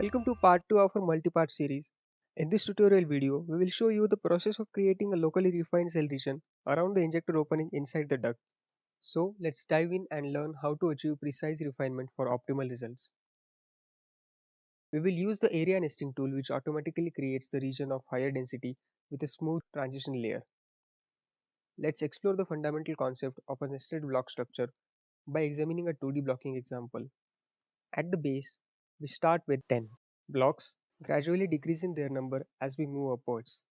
Welcome to part 2 of our multi-part series. In this tutorial video, we will show you the process of creating a locally refined cell region around the injector opening inside the duct. So let's dive in and learn how to achieve precise refinement for optimal results. We will use the area nesting tool which automatically creates the region of higher density with a smooth transition layer. Let's explore the fundamental concept of a nested block structure by examining a 2D blocking example. At the base, we start with 10 blocks, gradually decreasing their number as we move upwards.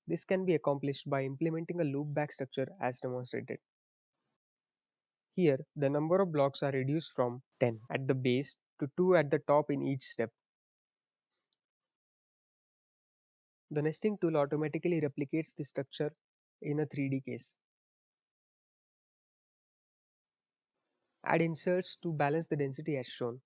This can be accomplished by implementing a loop-back structure as demonstrated. Here, the number of blocks are reduced from 10 at the base to 2 at the top in each step. The nesting tool automatically replicates the structure in a 3D case. Add inserts to balance the density as shown.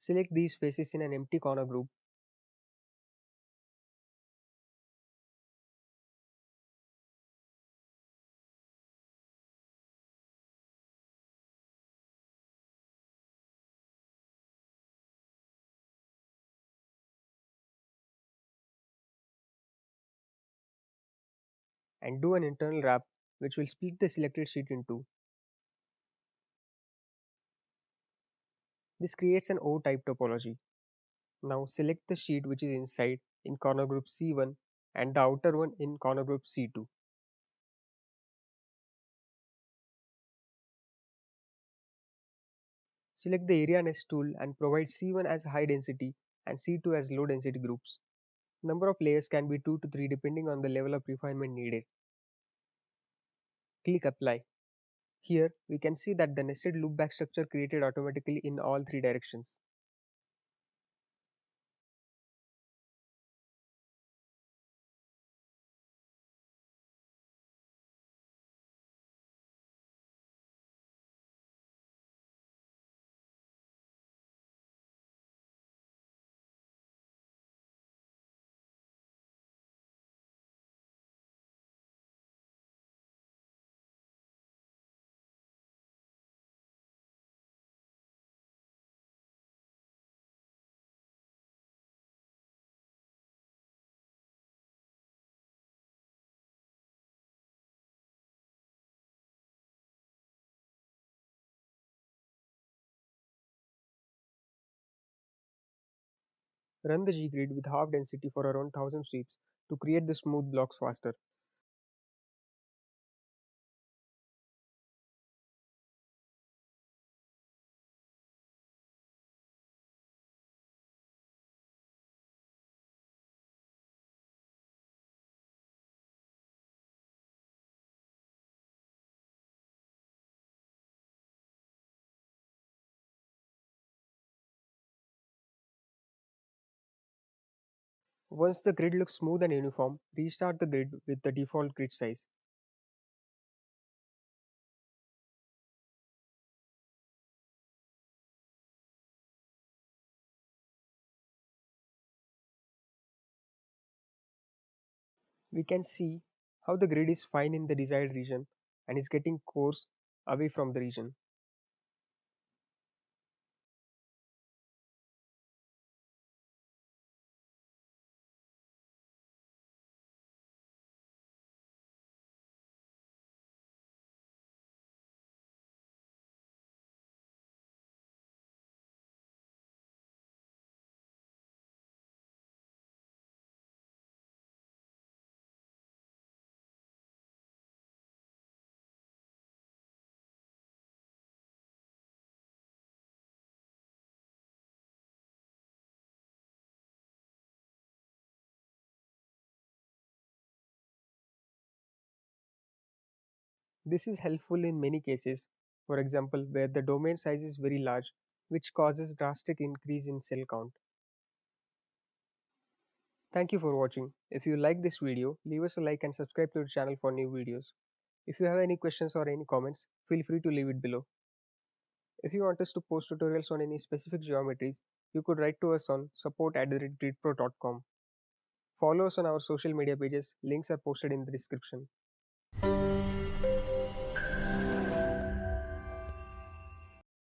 Select these faces in an empty corner group and do an internal wrap which will split the selected sheet in two. This creates an O-type topology. Now select the sheet which is inside in corner group C1 and the outer one in corner group C2. Select the area nest tool and provide C1 as high density and C2 as low density groups. Number of layers can be 2 to 3 depending on the level of refinement needed. Click apply. Here we can see that the nested loopback structure created automatically in all 3 directions. Run the G-grid with half density for around 1000 sweeps to create the smooth blocks faster. Once the grid looks smooth and uniform, restart the grid with the default grid size. We can see how the grid is fine in the desired region and is getting coarse away from the region. This is helpful in many cases, for example, where the domain size is very large, which causes drastic increase in cell count. Thank you for watching. If you like this video, leave us a like and subscribe to the channel for new videos. If you have any questions or any comments, feel free to leave it below. If you want us to post tutorials on any specific geometries, you could write to us on support@gridpro.com. Follow us on our social media pages, links are posted in the description.